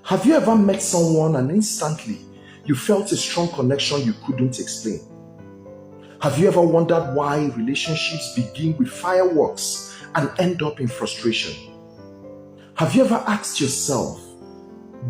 Have you ever met someone and instantly you felt a strong connection you couldn't explain? Have you ever wondered why relationships begin with fireworks and end up in frustration? Have you ever asked yourself,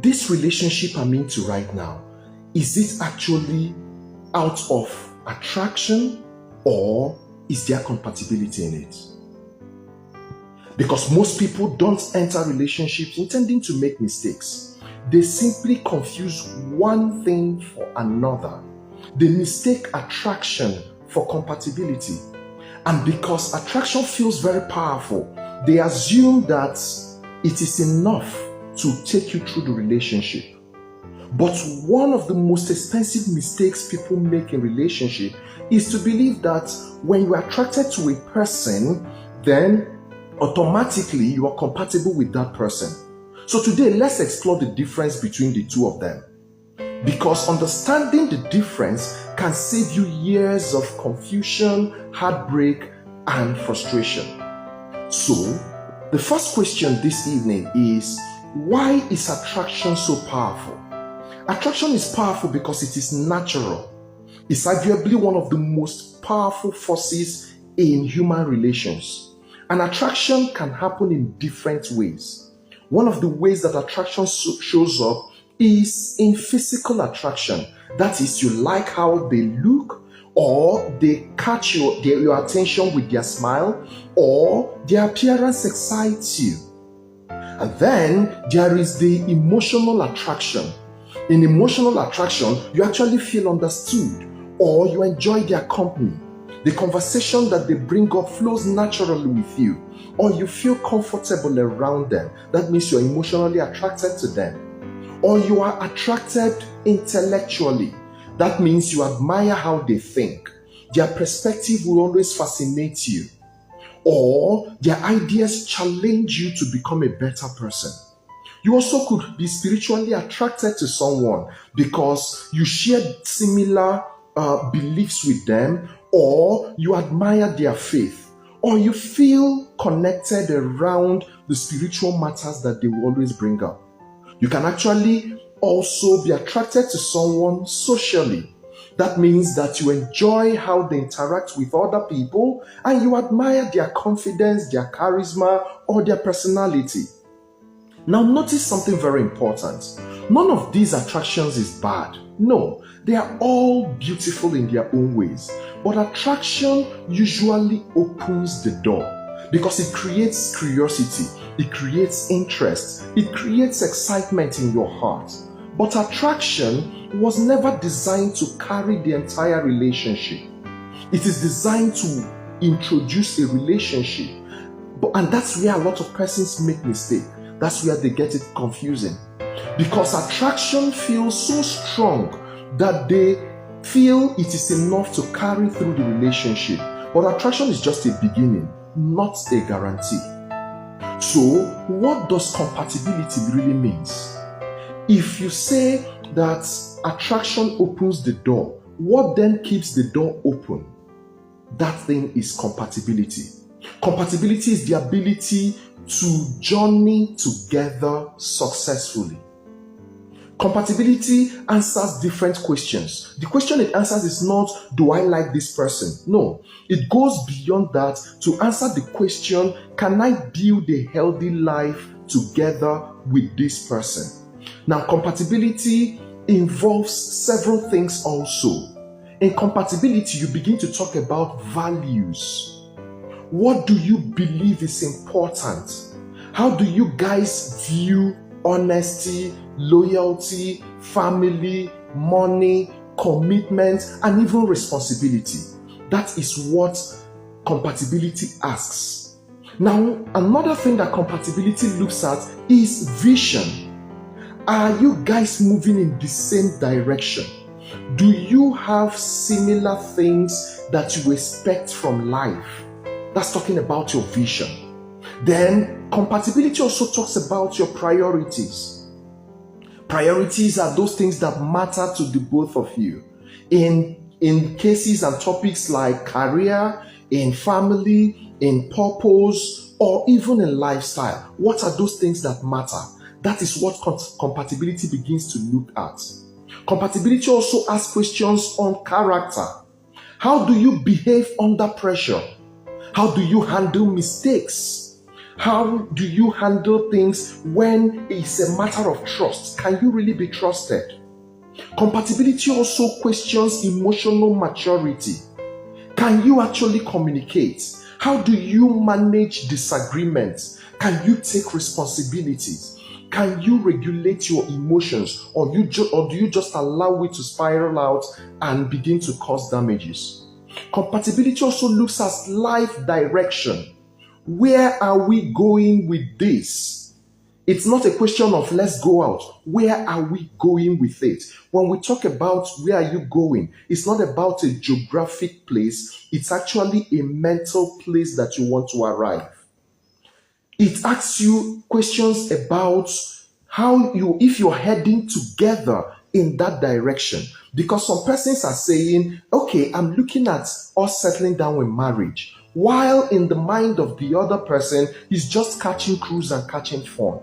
this relationship I'm into right now, is it actually out of attraction or is there compatibility in it? Because most people don't enter relationships intending to make mistakes. They simply confuse one thing for another. They mistake attraction for compatibility. And because attraction feels very powerful, they assume that it is enough to take you through the relationship. But one of the most expensive mistakes people make in relationship is to believe that when you are attracted to a person, then automatically you are compatible with that person. So today, let's explore the difference between the two of them. Because understanding the difference can save you years of confusion, heartbreak, and frustration. So, the first question this evening is, why is attraction so powerful? Attraction is powerful because it is natural. It's arguably one of the most powerful forces in human relations. And attraction can happen in different ways. One of the ways that attraction shows up is in physical attraction. That is, you like how they look, or they catch your attention with their smile, or their appearance excites you. And then there is the emotional attraction. In emotional attraction, you actually feel understood, or you enjoy their company. The conversation that they bring up flows naturally with you, or you feel comfortable around them. That means you're emotionally attracted to them. Or you are attracted intellectually. That means you admire how they think. Their perspective will always fascinate you. Or their ideas challenge you to become a better person. You also could be spiritually attracted to someone because you share similar beliefs with them, or you admire their faith, or you feel connected around the spiritual matters that they will always bring up. You can actually also be attracted to someone socially. That means that you enjoy how they interact with other people and you admire their confidence, their charisma, or their personality. Now notice something very important. None of these attractions is bad. No, they are all beautiful in their own ways. But attraction usually opens the door because it creates curiosity, it creates interest, it creates excitement in your heart. But attraction was never designed to carry the entire relationship. It is designed to introduce a relationship. And that's where a lot of persons make mistakes. That's where they get it confusing. Because attraction feels so strong that they feel it is enough to carry through the relationship. But attraction is just a beginning, not a guarantee. So, what does compatibility really mean? If you say that attraction opens the door, what then keeps the door open? That thing is compatibility. Compatibility is the ability to journey together successfully. Compatibility answers different questions. The question it answers is not, do I like this person? No, it goes beyond that to answer the question, can I build a healthy life together with this person? Now, compatibility involves several things also. In compatibility, you begin to talk about values. What do you believe is important? How do you guys view honesty, loyalty, family, money, commitment, and even responsibility? That is what compatibility asks. Now, another thing that compatibility looks at is vision. Are you guys moving in the same direction? Do you have similar things that you expect from life? That's talking about your vision. Then compatibility also talks about your priorities. Priorities are those things that matter to the both of you. In cases and topics like career, in family, in purpose, or even in lifestyle. What are those things that matter? That is what compatibility begins to look at. Compatibility also asks questions on character. How do you behave under pressure? How do you handle mistakes? How do you handle things when it's a matter of trust? Can you really be trusted? Compatibility also questions emotional maturity. Can you actually communicate? How do you manage disagreements? Can you take responsibilities? Can you regulate your emotions, or do you just allow it to spiral out and begin to cause damages? Compatibility also looks at life direction. Where are we going with this? It's not a question of let's go out. Where are we going with it? When we talk about where are you going, it's not about a geographic place. It's actually a mental place that you want to arrive. It asks you questions about if you're heading together in that direction. Because some persons are saying, okay, I'm looking at us settling down in marriage, while in the mind of the other person, he's just catching cruise and catching fun.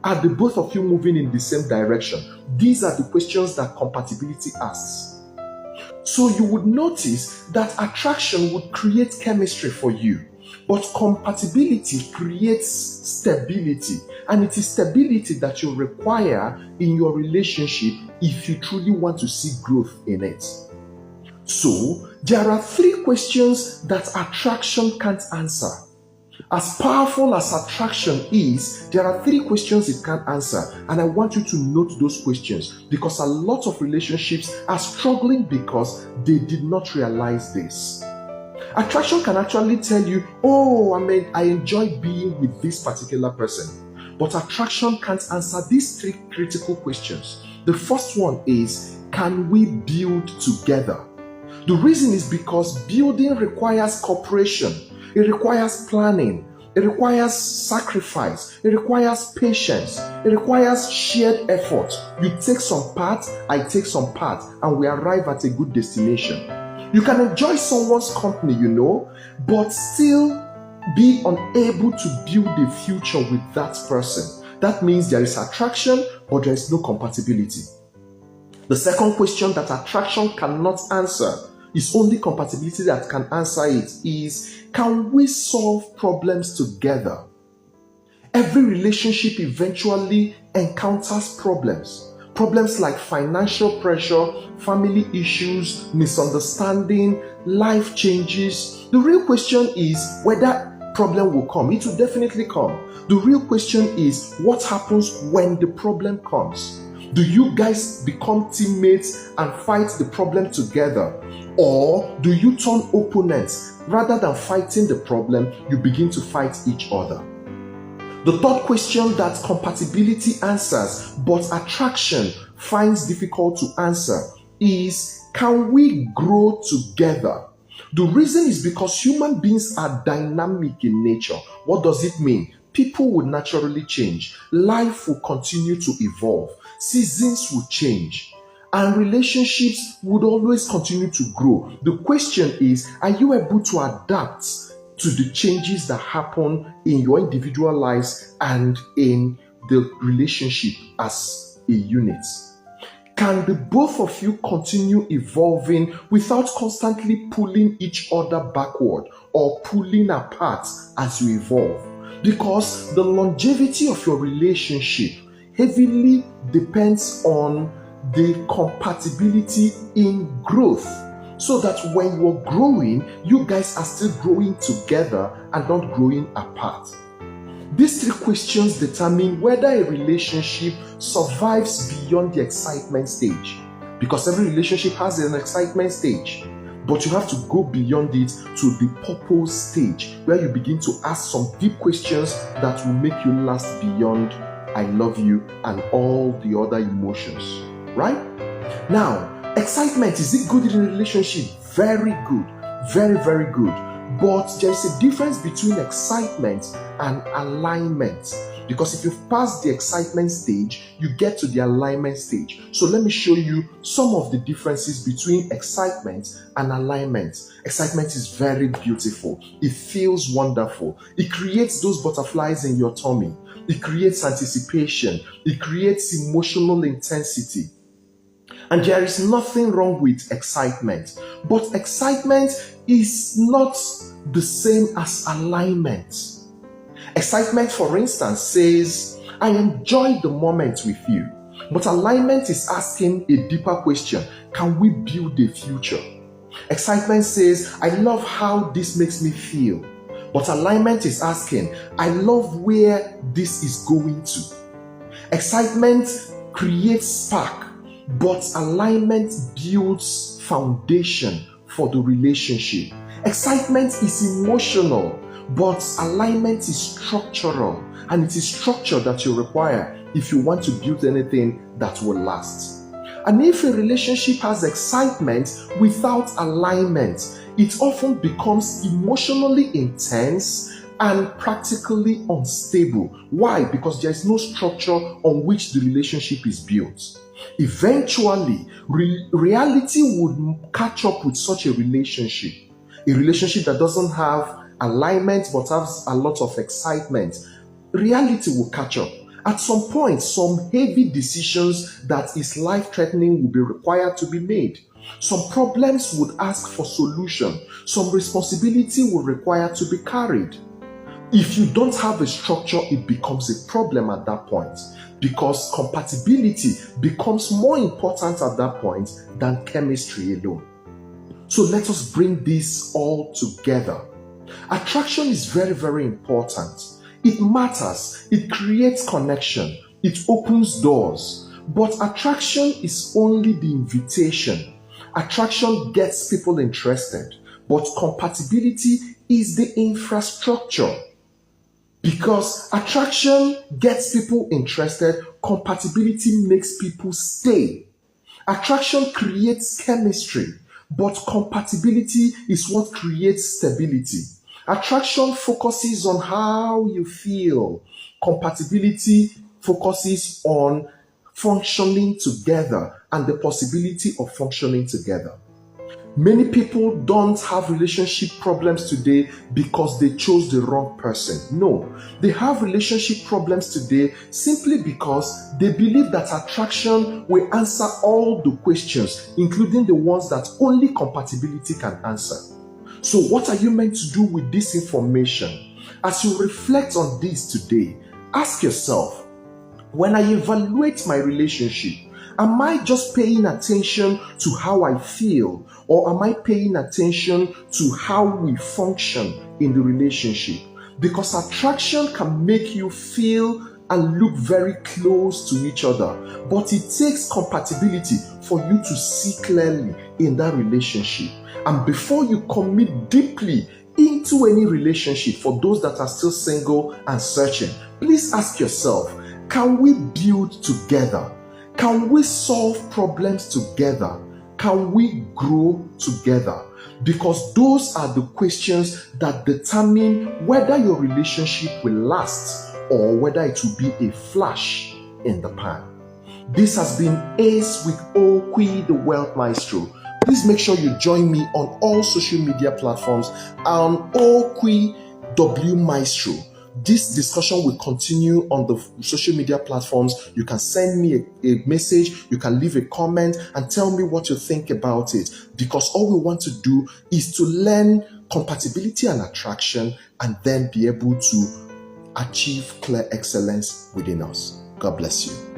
Are the both of you moving in the same direction? These are the questions that compatibility asks. So you would notice that attraction would create chemistry for you, but compatibility creates stability, and it is stability that you require in your relationship if you truly want to see growth in it. So there are 3 questions that attraction can't answer. As powerful as attraction is, there are 3 questions it can't answer, and I want you to note those questions, because a lot of relationships are struggling because they did not realize this. Attraction can actually tell you, I enjoy being with this particular person, but attraction can't answer these 3 critical questions. The first one is, can we build together? The reason is because building requires cooperation. It requires planning. It requires sacrifice. It requires patience. It requires shared effort. You take some part, I take some part, and we arrive at a good destination. You can enjoy someone's company, but still be unable to build a future with that person. That means there is attraction, but there is no compatibility. The second question that attraction cannot answer, is only compatibility that can answer it, is, can we solve problems together? Every relationship eventually encounters problems. Problems like financial pressure, family issues, misunderstanding, life changes. The real question is whether problem will come. It will definitely come. The real question is, what happens when the problem comes? Do you guys become teammates and fight the problem together? Or do you turn opponents? Rather than fighting the problem, you begin to fight each other. The third question that compatibility answers, but attraction finds difficult to answer, is, can we grow together? The reason is because human beings are dynamic in nature. What does it mean? People will naturally change. Life will continue to evolve. Seasons will change. And relationships would always continue to grow. The question is, are you able to adapt to the changes that happen in your individual lives and in the relationship as a unit? Can the both of you continue evolving without constantly pulling each other backward or pulling apart as you evolve? Because the longevity of your relationship heavily depends on the compatibility in growth, so that when you're growing, you guys are still growing together and not growing apart. These 3 questions determine whether a relationship survives beyond the excitement stage, because every relationship has an excitement stage, but you have to go beyond it to the purpose stage, where you begin to ask some deep questions that will make you last beyond I love you and all the other emotions. Right? Now, excitement, is it good in a relationship? Very good. Very, very good. But there is a difference between excitement and alignment. Because if you've passed the excitement stage, you get to the alignment stage. So let me show you some of the differences between excitement and alignment. Excitement is very beautiful. It feels wonderful. It creates those butterflies in your tummy. it creates anticipation, it creates emotional intensity. And there is nothing wrong with excitement. But excitement is not the same as alignment. Excitement, for instance, says, I enjoy the moment with you. But alignment is asking a deeper question. Can we build a future? Excitement says, I love how this makes me feel. But alignment is asking, I love where this is going to. Excitement creates spark, but alignment builds foundation for the relationship. Excitement is emotional, but alignment is structural, and it is structure that you require if you want to build anything that will last. And if a relationship has excitement without alignment, it often becomes emotionally intense and practically unstable. Why? Because there is no structure on which the relationship is built. Eventually, reality would catch up with such a relationship. A relationship that doesn't have alignment but has a lot of excitement. Reality will catch up. At some point, some heavy decisions that is life-threatening will be required to be made. Some problems would ask for solution. Some responsibility will require to be carried. If you don't have a structure, it becomes a problem at that point, because compatibility becomes more important at that point than chemistry alone. So let us bring this all together. Attraction is very, very important. It matters. It creates connection. It opens doors. But attraction is only the invitation. Attraction gets people interested, but compatibility is the infrastructure. Because attraction gets people interested, compatibility makes people stay. Attraction creates chemistry, but compatibility is what creates stability. Attraction focuses on how you feel. Compatibility focuses on functioning together and the possibility of functioning together. Many people don't have relationship problems today because they chose the wrong person. No, they have relationship problems today simply because they believe that attraction will answer all the questions, including the ones that only compatibility can answer. So what are you meant to do with this information? As you reflect on this today, ask yourself, when I evaluate my relationship, am I just paying attention to how I feel, or am I paying attention to how we function in the relationship? Because attraction can make you feel and look very close to each other, but it takes compatibility for you to see clearly in that relationship. And before you commit deeply into any relationship, for those that are still single and searching, please ask yourself, can we build together? Can we solve problems together? Can we grow together? Because those are the questions that determine whether your relationship will last or whether it will be a flash in the pan. This has been Ace with Okwi, the Wealth Maestro. Please make sure you join me on all social media platforms on Okwi W Maestro. This discussion will continue on the social media platforms. You can send me a message, you can leave a comment and tell me what you think about it, because all we want to do is to learn compatibility and attraction and then be able to achieve clear excellence within us. God bless you.